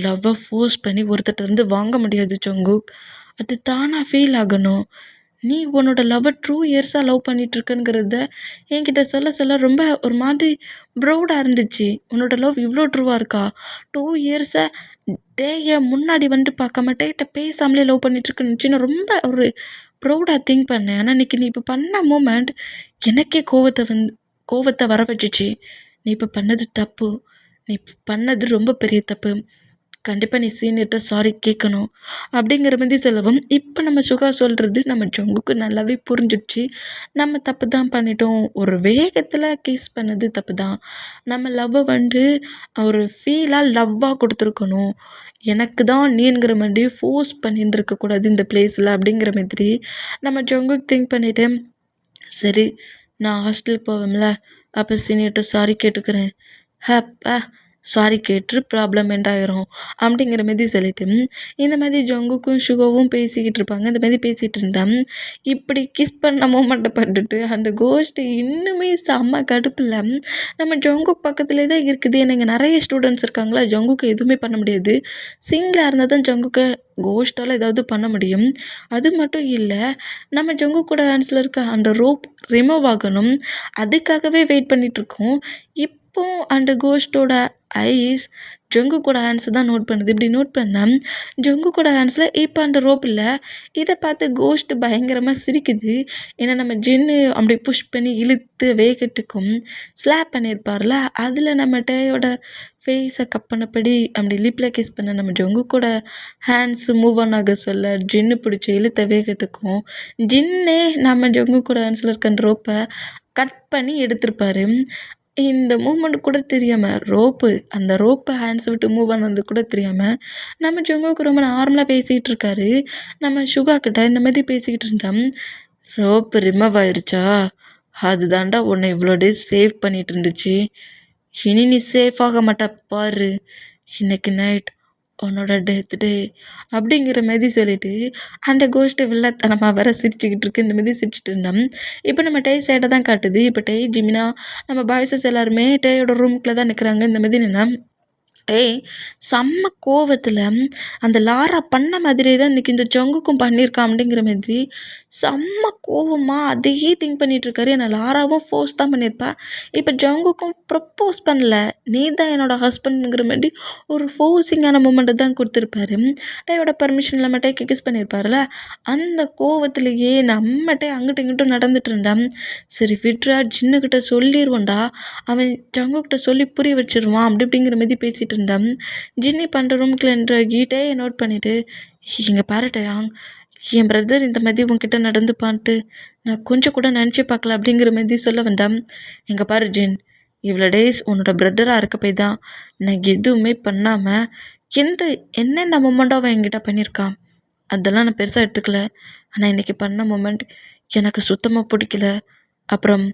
லவ்வை ஃபோர்ஸ் பண்ணி ஒருத்தர்கிட்ட வாங்க முடியாது ஜொங்குக், அது தானாக ஃபீல் ஆகணும், நீ உன்னோட லவ்வை 2 இயர்ஸாக லவ் பண்ணிகிட்ருக்குங்கிறத என்கிட்ட சொல்ல ரொம்ப ஒரு மாதிரி ப்ரௌடாக இருந்துச்சு, உன்னோட லவ் இவ்வளோ ட்ரூவாக இருக்கா, 2 இயர்ஸை டேயை முன்னாடி வந்துட்டு பார்க்காம டேட்ட பேசாமலே லவ் பண்ணிகிட்ருக்குன்னு நான் ரொம்ப ஒரு ப்ரௌடாக திங்க் பண்ணேன், ஆனால் இன்றைக்கி நீ இப்போ பண்ண மூமெண்ட் எனக்கே கோவத்தை வர வச்சிச்சு, நீ இப்போ பண்ணது தப்பு, நீ பண்ணது ரொம்ப பெரிய தப்பு, கண்டிப்பாக நீ சீனியர்கிட்ட சாரி கேட்கணும் அப்படிங்கிற மாதிரி சொல்லவும், இப்போ நம்ம சுகா சொல்கிறது நம்ம ஜொங்குக்கு நல்லாவே புரிஞ்சிடுச்சு, நம்ம தப்பு தான் பண்ணிட்டோம், ஒரு வேகத்தில் கிஸ் பண்ணது தப்பு தான், நம்ம லவ்வை வந்து ஒரு ஃபீலாக லவ்வாக கொடுத்துருக்கணும், எனக்கு தான் நீங்கிற மாதிரி ஃபோர்ஸ் பண்ணிட்டு இருக்கக்கூடாது இந்த பிளேஸில் அப்படிங்கிற மாதிரி நம்ம ஜொங்குக்கு திங்க் பண்ணிவிட்டு, சரி நான் ஹாஸ்டலுக்கு போவேன்ல அப்போ சீனியர்கிட்ட சாரி கேட்டுக்கிறேன், அப்பா சாரிக்கு ட்ரிப் ப்ராப்ளம் எண்டாயிரும் அப்படிங்கிற மாரி சொல்லிட்டு இந்த மாதிரி ஜங்குக்கும் ஷுகாவும் பேசிக்கிட்டு இருப்பாங்க. இந்த மாதிரி பேசிகிட்டு இருந்தா இப்படி கிஸ் பண்ண மூமெண்ட்டை பட்டுட்டு அந்த கோஸ்ட்டு இன்னுமே செம்ம கடுப்பில் நம்ம ஜங்குக் பக்கத்துலேயே தான் இருக்குது. எனக்கு நிறைய ஸ்டூடெண்ட்ஸ் இருக்காங்களா, ஜங்குக்கு எதுவுமே பண்ண முடியாது. சிங்கிளாக இருந்தால் தான் ஜங்குக்கு கோஸ்ட்டால் ஏதாவது பண்ண முடியும். அது மட்டும் இல்லை, நம்ம ஜங்குக் கூட ஹேண்ட்ஸில் இருக்க அந்த ரோப் ரிமூவ் ஆகணும். அதுக்காகவே வெயிட் பண்ணிகிட்ருக்கோம். இப்போ அந்த கோஸ்ட்டோட ஐஸ் ஜங்குக்கோட ஹேண்ட்ஸை தான் நோட் பண்ணுது. இப்படி நோட் பண்ணால் ஜங்குக்கோட ஹேண்ட்ஸில் இப்போ அந்த ரோப் இல்லை. இதை பார்த்து கோஸ்ட்டு பயங்கரமாக சிரிக்குது. ஏன்னா நம்ம ஜின்னு அப்படி புஷ் பண்ணி இழுத்து வேகட்டுக்கும் ஸ்லாப் பண்ணியிருப்பார்ல, அதில் நம்ம டேயோட ஃபேஸை கப் பண்ணபடி அப்படி லிப்பில் கிஸ் பண்ண நம்ம ஜங்குக்கோட ஹேண்ட்ஸ் மூவ் ஆன் ஆக சொல்ல ஜின்னு பிடிச்சி இழுத்த வேகத்துக்கும் ஜின்னே நம்ம ஜங்குக்கோட ஹேண்ட்ஸில் இருக்க அந்த ரோப்பை கட் பண்ணி எடுத்திருப்பாரு. இந்த மூமெண்ட் கூட தெரியாமல் அந்த ரோப்பை ஹேண்ட்ஸ் விட்டு மூவ் ஆனது கூட தெரியாமல் நம்ம ஜங்குக்கு ரொம்ப நார்மலாக பேசிகிட்டு இருக்காரு. நம்ம ஷுகா கிட்ட இந்த மாதிரி பேசிக்கிட்டு இருந்தோம். ரோப்பு ரிமூவ் ஆயிருச்சா, அதுதாண்டா உன்னை இவ்வளோ டேஸ் சேவ் பண்ணிட்டு இருந்துச்சு. இனி நீ சேஃப் ஆக மாட்டா பாரு, இன்னைக்கு நைட் உன்னோட டெத் டே அப்படிங்கிற மாதிரி சொல்லிட்டு அந்த கோஸ்ட்டு வில்லத்தனமாக வேற சிரிச்சுக்கிட்டு இருக்கு. இந்த மாதிரி சிரிச்சுட்டு இருந்தோம். இப்போ நம்ம டே சைடை தான் காட்டுது. இப்போ டே ஜிமினா நம்ம பாய்ஸஸ் எல்லாருமே டேயோட ரூமுக்குள்ளே தான் நிற்கிறாங்க. இந்த மாதிரி நின்னா டேய் செம்ம கோவத்தில் அந்த லாரா பண்ண மாதிரியே தான் இன்றைக்கி இந்த ஜங்குக்கும் பண்ணியிருக்கான் அப்படிங்கிற மாதிரி செம்ம கோவமாக அதையே திங்க் பண்ணிகிட்ருக்காரு. ஏன்னா லாராவும் ஃபோர்ஸ் தான் பண்ணியிருப்பேன். இப்போ ஜங்குக்கும் ப்ரப்போஸ் பண்ணல, நீ தான் என்னோட ஹஸ்பண்டுங்கிற மாதிரி ஒரு ஃபோர்ஸிங்கான மூமெண்ட்டை தான் கொடுத்துருப்பாரு. டேயோட பர்மிஷன் இல்லாமல் டே கிஸ் பண்ணியிருப்பார்ல, அந்த கோவத்துலேயே நம்மகிட்டே அங்கிட்டும் இங்கிட்டும் நடந்துட்டு இருந்தான். சரி விட்ரா, ஜின்னுக்கிட்ட சொல்லிடுவோண்டா, அவன் ஜங்குக்கிட்ட சொல்லி புரிய வச்சிருவான் அப்படி அப்படிங்கிற மாதிரி பேசிகிட்டு இருந்தான். ஜின்னி பண்ணுற ரூமுக்குள்ள என்ற கீட்டே நோட் பண்ணிவிட்டு, இங்கே பாருட்டையாங், என் பிரதர் இந்த மாதிரி உங்ககிட்ட நடந்துப்பான்ட்டு நான் கொஞ்சம் கூட நினச்சி பார்க்கல அப்படிங்கிற மாதிரி சொல்ல வந்தான். எங்கே பாரு ஜின், இவ்வளோ டேஸ் உன்னோட பிரதராக இருக்க போய் தான் நான் எதுவுமே பண்ணாமல் என்னென்ன மொமெண்ட்டோ அவன் என்கிட்ட பண்ணியிருக்கான், அதெல்லாம் நான் பெருசாக எடுத்துக்கல. ஆனால் இன்றைக்கி பண்ண மொமெண்ட் எனக்கு சுத்தமாக பிடிக்கல. அப்புறம்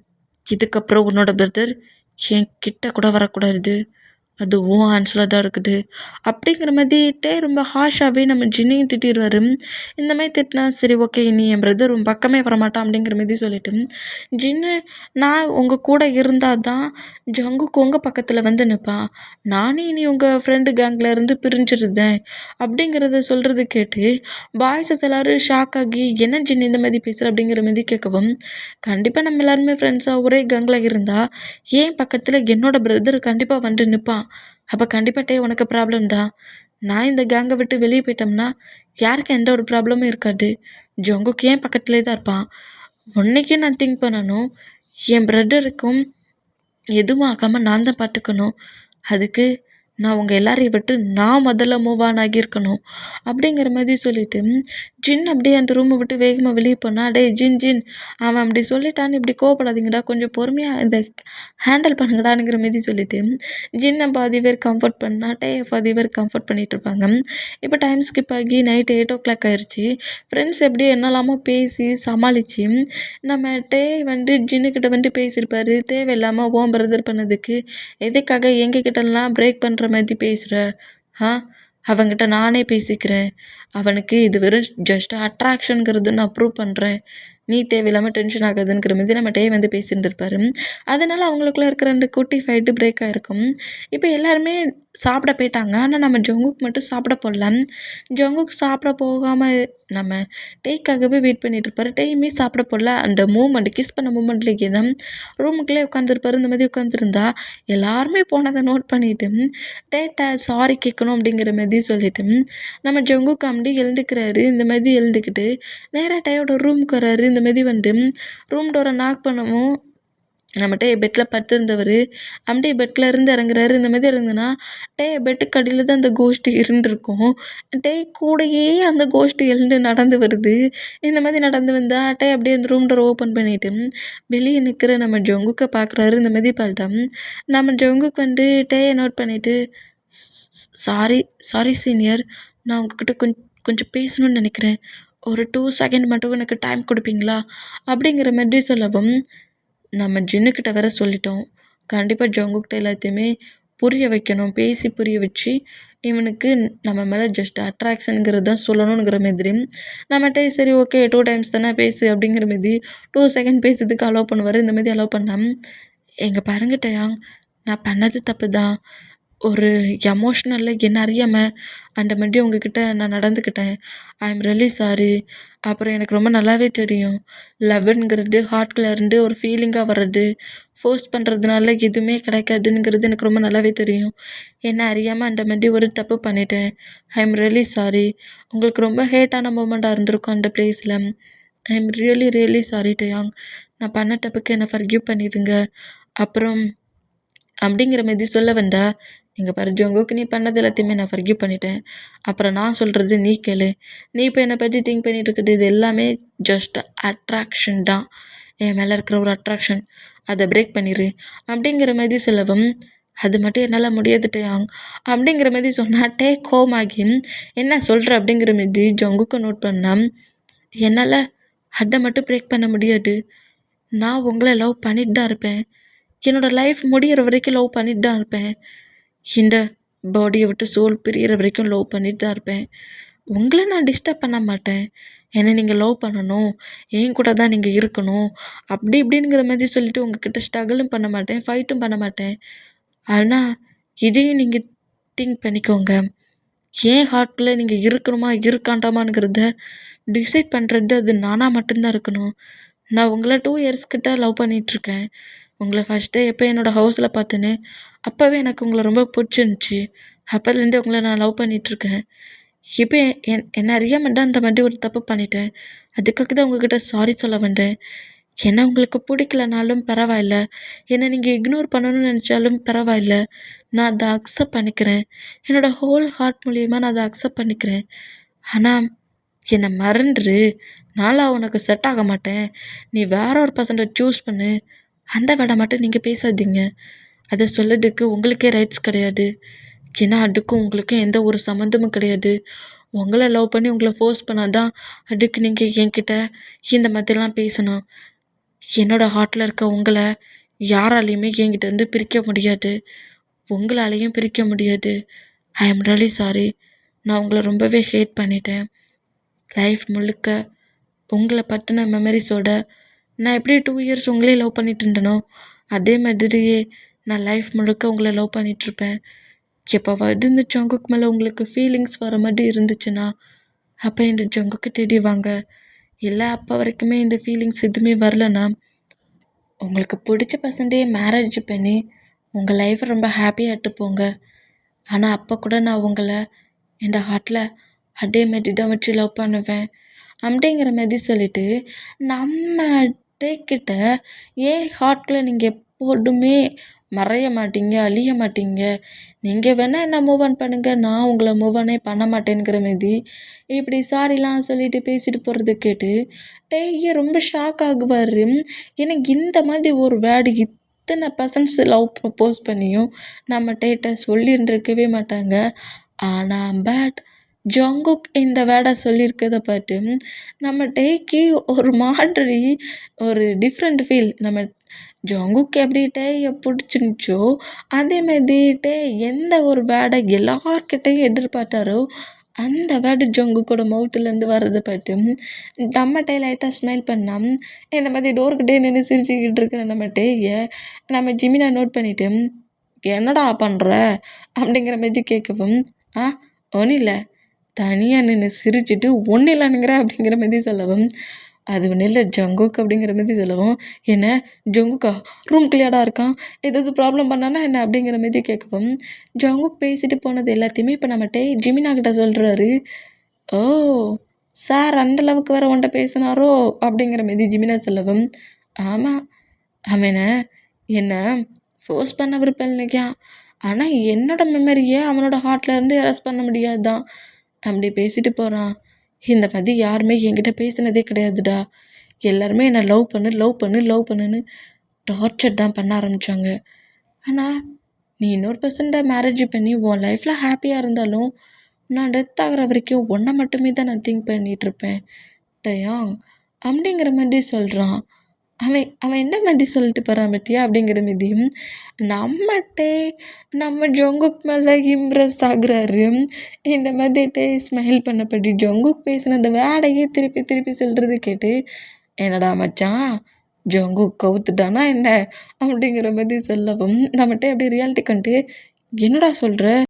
இதுக்கப்புறம் உன்னோட பிரதர் என் கிட்ட கூட வரக்கூடாது, அது உன் ஹேண்ட்ஸில் தான் இருக்குது அப்படிங்கிற மாதிரிட்டே ரொம்ப ஹாஷாகவே நம்ம ஜின்னையும் திட்டிடுவார். இந்த மாதிரி திட்டினா சரி ஓகே, நீ என் பிரதர் உன் பக்கமே வரமாட்டான் அப்படிங்கிற மாதிரி சொல்லிட்டு ஜின்னு, நான் உங்கள் கூட இருந்தால் தான் ஜங்குக்கு உங்கள் பக்கத்தில் வந்து நிற்பான், நானே இனி உங்கள் ஃப்ரெண்டு கேங்கில் இருந்து பிரிஞ்சிருந்தேன் அப்படிங்கிறத சொல்கிறது கேட்டு பாய்ஸஸ் எல்லோரும் ஷாக் ஆகி என்ன ஜின்னு இந்த மாதிரி பேசுகிற அப்படிங்கிற மாதிரி கேட்கவும், கண்டிப்பாக நம்ம எல்லாருமே ஃப்ரெண்ட்ஸாக ஒரே கேங்கில் இருந்தால் ஏன் பக்கத்தில் என்னோடய பிரதர் கண்டிப்பாக வந்து நிற்பான், அப்போ கண்டிப்பாக உனக்கு ப்ராப்ளம் தான். நான் இந்த கேங்கை விட்டு வெளியே போயிட்டோம்னா யாருக்கும் எந்த ஒரு ப்ராப்ளமும் இருக்காது, ஜங்குக்கு ஏன் பக்கத்துலேயே தான் இருப்பான். உன்னைக்கே நான் திங்க் பண்ணணும், என் பிரதருக்கும் எதுவும் ஆகாமல் நான் தான் பார்த்துக்கணும். அதுக்கு நான் உங்கள் எல்லாரையும் விட்டு நான் முதல்ல மூவ் ஆன் ஆகியிருக்கணும் அப்படிங்கிற மாதிரி சொல்லிவிட்டு ஜின் அப்படியே அந்த ரூமை விட்டு வேகமாக வெளியே போனால், டே ஜின் அவன் அப்படி சொல்லிட்டான்னு இப்படி கோவப்படாதீங்கடா, கொஞ்சம் பொறுமையாக இந்த ஹேண்டில் பண்ணுங்கடாங்கிற மாதிரி சொல்லிவிட்டு ஜின்னை பாதி பேர் கம்ஃபர்ட் பண்ணா, பாதி பேர் கம்ஃபர்ட் பண்ணிகிட்ருப்பாங்க. இப்போ டைம் ஸ்கிப் ஆகி நைட் 8 ஆயிடுச்சு. ஃப்ரெண்ட்ஸ் எப்படி என்னெல்லாமோ பேசி சமாளித்து நம்ம ஜின்னுக்கிட்ட பேசியிருப்பாரு. தேவையில்லாமல் ஓம் பிரதர் பண்ணதுக்கு எதுக்காக எங்ககிட்டலாம் பிரேக் பண்ணுற மாதிரி பேசுகிற, அவங்கிட்ட நானே பேசிக்கிறேன், அவனுக்கு இது வெறும் ஜஸ்ட் அட்ராக்ஷனுங்கிறது நான் ப்ரூவ் பண்ணுறேன், நீ தேவையில்லாமல் டென்ஷன் ஆகாதுங்கிற மாதிரி நம்ம பேசியிருந்துருப்பாரு. அதனால் அவங்களுக்குள்ளே இருக்கிற அந்த குட்டி ஃபைட்டு பிரேக் ஆகிருக்கும். இப்போ எல்லாருமே சாப்பிட போயிட்டாங்க. ஆனால் நம்ம ஜங்குக்கு மட்டும் சாப்பிட போடல. ஜங்குக்கு சாப்பிட போகாமல் நம்ம டேக்காகவே வெயிட் பண்ணிகிட்ருப்பாரு. டேயுமே சாப்பிட போடல. அந்த மூமெண்ட் கிஸ் பண்ண மூமெண்ட்லேயே தான் ரூமுக்குள்ளே உட்காந்துருப்பாரு. இந்த மாதிரி உட்காந்துருந்தா எல்லாருமே போனதை நோட் பண்ணிவிட்டு டேட்டை சாரி கேட்கணும் அப்படிங்கிற மாதிரி சொல்லிவிட்டு நம்ம ஜங்குக்கு அப்படி எழுந்துக்கிறாரு. இந்த மாதிரி எழுந்துக்கிட்டு நேராக டேயோட ரூமுக்கு வர்றாரு. இந்த மாதிரி ரூம் டோரை நாக் பண்ணவும் நம்மகிட்ட பெட்டில் படுத்திருந்தவர் அப்படியே பெட்டில் இருந்து இறங்குறாரு. இந்த மாதிரி இருந்துன்னா பெட்டுக்கு அடியில் தான் அந்த கோஷ்டி இருந்துருக்கும். கூடையே அந்த கோஷ்டி எழுந்து நடந்து வருது. இந்த மாதிரி நடந்து வந்தால் அப்படியே அந்த ரூம் டோர் ஓப்பன் பண்ணிவிட்டு வெளியே நிற்கிற நம்ம ஜங்குக்கை பார்க்குறாரு. இந்த மாதிரி பார்த்தா நம்ம ஜங்குக்கு நோட் பண்ணிவிட்டு, சாரி சீனியர், நான் உங்ககிட்ட கொஞ்சம் பேசணும்னு நினைக்கிறேன், ஒரு 2 செகண்ட் மட்டும் எனக்கு டைம் கொடுப்பீங்களா அப்படிங்கிற மாதிரி சொல்லவும், நம்ம ஜின்னுக்கிட்ட வேற சொல்லிட்டோம், கண்டிப்பாக ஜங்குக்கிட்ட எல்லாத்தையுமே புரிய வைக்கணும். பேசி புரிய வச்சு இவனுக்கு நம்ம மேலே ஜஸ்ட் அட்ராக்ஷனுங்கிறது தான் சொல்லணுங்கிற மாதிரி நம்மகிட்ட சரி ஓகே 2 டைம்ஸ் தானே பேசு அப்படிங்கிற மாரி 2 செகண்ட் பேசுறதுக்கு அலோவ் பண்ணுவார். இந்த மாதிரி அலோவ் பண்ணால் எங்க பாருங்க டயாங், நான் பண்ணது தப்பு தான். ஒரு எமோஷ்னலில் என்ன அறியாமல் அந்த மாதிரி உங்ககிட்ட நான் நடந்துக்கிட்டேன். I am really sorry. அப்புறம் எனக்கு ரொம்ப நல்லாவே தெரியும் லவ்ங்கிறது ஹார்ட்குள்ளே இருந்து ஒரு ஃபீலிங்காக வர்றது, ஃபோர்ஸ் பண்ணுறதுனால எதுவுமே கிடைக்காதுங்கிறது எனக்கு ரொம்ப நல்லாவே தெரியும். என்ன அறியாமல் அந்த மாதிரி ஒரு தப்பு பண்ணிட்டேன். ஐ எம் ரியலி சாரி. உங்களுக்கு ரொம்ப ஹேட்டான மூமெண்ட்டாக இருந்திருக்கும் அந்த ப்ளேஸில். ஐ am really really sorry de Jong. நான் பண்ண தப்புக்கு என்னை ஃபர்கிவ் பண்ணிடுங்க. அப்புறம் அப்படிங்கிற மாதிரி சொல்ல வந்தா, இங்கே பாரு ஜோங்குக்கு, நீ பண்ணது எல்லாத்தையுமே நான் ஃபர்கிவ் பண்ணிட்டேன். அப்புறம் நான் சொல்கிறது நீ கேளு. நீ இப்போ என்னை பற்றி திங்க் பண்ணிட்டு இருக்குது இது எல்லாமே ஜஸ்ட் அட்ராக்ஷன் தான். என் மேலே இருக்கிற ஒரு அட்ராக்ஷன், அதை பிரேக் பண்ணிடு அப்படிங்கிற மாதிரி சொல்லவும், அது மட்டும் என்னால் முடியாது டயாங் அப்படிங்கிற மாதிரி சொன்னால் டேக் ஹோம் ஆகி என்ன சொல்கிற அப்படிங்கிற மாதிரி ஜோங்குக்கு நோட் பண்ணால், என்னால் அதை மட்டும் பிரேக் பண்ண முடியாது. நான் உங்களை லவ் பண்ணிட்டு தான் இருப்பேன். என்னோடய லைஃப் முடிகிற வரைக்கும் லவ் பண்ணிட்டு தான் இருப்பேன். இந்த பாடியை விட்டு சோல் பிரியிற வரைக்கும் லவ் பண்ணிட்டு தான் இருப்பேன். உங்களை நான் டிஸ்டர்ப் பண்ண மாட்டேன். என்னை நீங்கள் லவ் பண்ணணும், என் கூட தான் நீங்கள் இருக்கணும் அப்படி இப்படிங்கிற மாதிரி சொல்லிவிட்டு உங்ககிட்ட ஸ்ட்ரகிளும் பண்ண மாட்டேன், ஃபைட்டும் பண்ண மாட்டேன். ஆனால் இதையும் நீங்கள் திங்க் பண்ணிக்கோங்க. ஏன் ஹார்ட்டில் நீங்கள் இருக்கணுமா இருக்காண்டாமாங்கிறத டிசைட் பண்ணுறது அது நானாக மட்டும்தான் இருக்கணும். நான் உங்களை 2 இயர்ஸ் கிட்ட லவ் பண்ணிகிட்ருக்கேன். உங்களை ஃபஸ்ட் டே எப்போ என்னோடய ஹவுஸில் பார்த்தேனே அப்போவே எனக்கு உங்களை ரொம்ப பிடிச்சிருந்துச்சி. அப்போலேருந்தே உங்களை நான் லவ் பண்ணிகிட்ருக்கேன். இப்போ என்ன அறியாமல் தான் அந்த மாதிரி ஒரு தப்பு பண்ணிட்டேன். அதுக்காக தான் உங்ககிட்ட சாரி சொல்ல வந்தேன். என்ன உங்களுக்கு பிடிக்கலனாலும் பரவாயில்ல, என்னை நீங்கள் இக்னோர் பண்ணணும்னு நினச்சாலும் பரவாயில்ல, நான் அதை அக்செப்ட் பண்ணிக்கிறேன். என்னோடய ஹோல் ஹார்ட் மூலியமாக நான் அதை அக்செப்ட் பண்ணிக்கிறேன். ஆனால் என்னை மறந்துரு, நான்லாம் உனக்கு செட் ஆக மாட்டேன். நீ வேற ஒரு பர்சனை சூஸ் பண்ணு, அந்த வேடை மட்டும் நீங்கள் பேசாதீங்க. அதை சொல்லதுக்கு உங்களுக்கே ரைட்ஸ் கிடையாது. ஏன்னா அதுக்கும் உங்களுக்கும் எந்த ஒரு சம்மந்தமும் கிடையாது. உங்களை லவ் பண்ணி உங்களை ஃபோர்ஸ் பண்ணாதான் அதுக்கு நீங்கள் என்கிட்ட இந்த மாதிரிலாம் பேசணும். என்னோடய ஹார்ட்டில் இருக்க உங்களை யாராலையுமே என்கிட்ட பிரிக்க முடியாது. உங்களாலையும் பிரிக்க முடியாது. ஐ எம் ரியலி சாரி. நான் உங்களை ரொம்பவே ஹேட் பண்ணிட்டேன். லைஃப் முழுக்க உங்களை பற்றின மெமரிஸோட நான் எப்படி 2 இயர்ஸ் உங்களே லவ் பண்ணிட்டு இருந்தேனோ அதே மாதிரியே நான் லைஃப் முழுக்க உங்களை லவ் பண்ணிகிட்ருப்பேன். எப்போவாது இந்த ஜங்குக்கு மேலே உங்களுக்கு ஃபீலிங்ஸ் வர மாதிரி இருந்துச்சுன்னா அப்போ இந்த ஜங்குக்கு தேடி வாங்க. இல்லை அப்போ வரைக்குமே இந்த ஃபீலிங்ஸ் எதுவுமே வரலன்னா உங்களுக்கு பிடிச்ச பர்சன்டே மேரேஜ் பண்ணி உங்கள் லைஃப்பை ரொம்ப ஹாப்பியாக போங்க. ஆனால் அப்போ கூட நான் உங்களை என் ஹார்ட்டில் அதே மாதிரி தான் வச்சு லவ் பண்ணுவேன் அப்படிங்கிற மாதிரி சொல்லிவிட்டு நம்ம டேக்கிட்ட ஏன் ஹார்ட்டில் நீங்கள் எப்போதுமே மறைய மாட்டீங்க, அழிய மாட்டீங்க. நீங்கள் வேணால் என்ன மூவ் ஆன் பண்ணுங்கள், நான் உங்களை மூவ் ஆனே பண்ண மாட்டேங்கிற மாரி இப்படி சாரிலாம் சொல்லிட்டு பேசிட்டு போகிறத கேட்டு டேயே ரொம்ப ஷாக் ஆகுவார். எனக்கு இந்த மாதிரி ஒரு வேர்டு இத்தனை பர்சன்ஸ் லவ் ப்ரப்போஸ் பண்ணியும் நம்ம டேட்ட சொல்லியிருந்திருக்கவே மாட்டாங்க. ஆனால் பட் ஜங்குக் இந்த வேர்டை சொல்லியிருக்கதை பார்த்து நம்ம டேக்கு ஒரு மாதிரி ஒரு டிஃப்ரெண்ட் ஃபீல். நம்ம ஜங்குக்கு எப்படி டேயை பிடிச்சிருந்துச்சோ அதே மாதிரி டே எந்த ஒரு வேர்டை எல்லார்கிட்டையும் எதிர்பார்த்தாரோ அந்த வேர்டு ஜங்குக்கோட மவுத்துலேருந்து வர்றதை பார்த்து நம்ம டே லைட்டாக ஸ்மைல் பண்ணால் இந்த மாதிரி டோர்கிட்டே நின்று சிரிச்சுக்கிட்டு இருக்கிற நம்ம டேயை நம்ம ஜிமினா நோட் பண்ணிவிட்டு என்னடா பண்ணுற அப்படிங்கிற மாதிரி கேட்கவும் ஒன்றும் இல்லை, தனியாக நின்று சிரிச்சுட்டு ஒன்றும் இல்லைனுங்கிற அப்படிங்கிற மாதிரி சொல்லவும் அது ஒன்றும் இல்லை ஜங்குக் அப்படிங்கிற மாதிரி சொல்லவும் என்ன ஜங்குக்கா ரூம் கிளியர்டாக இருக்கான், ஏதாவது ப்ராப்ளம் பண்ணானா என்ன அப்படிங்கிற மாதிரி கேட்கவும் ஜங்குக் பேசிட்டு போனது எல்லாத்தையுமே இப்போ நம்ம ஜிமினா கிட்ட சொல்கிறாரு. ஓ சார் அந்தளவுக்கு வேறு உன்ட்ட பேசினாரோ அப்படிங்கிற மாதிரி ஜிமினா சொல்லவும் ஆமாம் அவனை என்ன ஃபோர்ஸ் பண்ண விருப்பம் இல்லையா, ஆனால் என்னோடய மெமரியை அவனோட ஹார்ட்லேருந்து எரஸ் பண்ண முடியாது தான் அப்படி பேசிட்டு போகிறான். இந்த மாதிரி யாருமே என்கிட்ட பேசினதே கிடையாதுடா. எல்லாருமே என்னை லவ் பண்ணுன்னு டார்ச்சர் தான் பண்ண ஆரம்பித்தாங்க. ஆனால் நீ இன்னொரு பர்சன்ட்டை மேரேஜ் பண்ணி உன் லைஃப்பில் ஹாப்பியாக இருந்தாலும் நான் டெத் ஆகிற வரைக்கும் ஒன்றை மட்டுமே தான் நான் திங்க் பண்ணிகிட்ருப்பேன் டயாங் அப்படிங்கிற மாதிரி சொல்கிறான். அவன் அவன் என்ன மாதிரி சொல்லிட்டு போகிறான் பத்தியா அப்படிங்கிற மீதியும் நம்மகிட்டே நம்ம ஜங்குக் மேலே இம்ப்ரெஸ் ஆகுறாரு. இந்த மாதிரிட்டு ஸ்மைல் பண்ணப்படி ஜங்குக் பேசின அந்த வேடையே திருப்பி திருப்பி சொல்கிறது கேட்டு என்னடா மச்சான் ஜங்குக் கவுத்துட்டானா என்ன அப்படிங்கிற மாதிரி சொல்லவும் நம்மகிட்ட அப்படியே ரியாலிட்டி கண்டு என்னடா சொல்கிற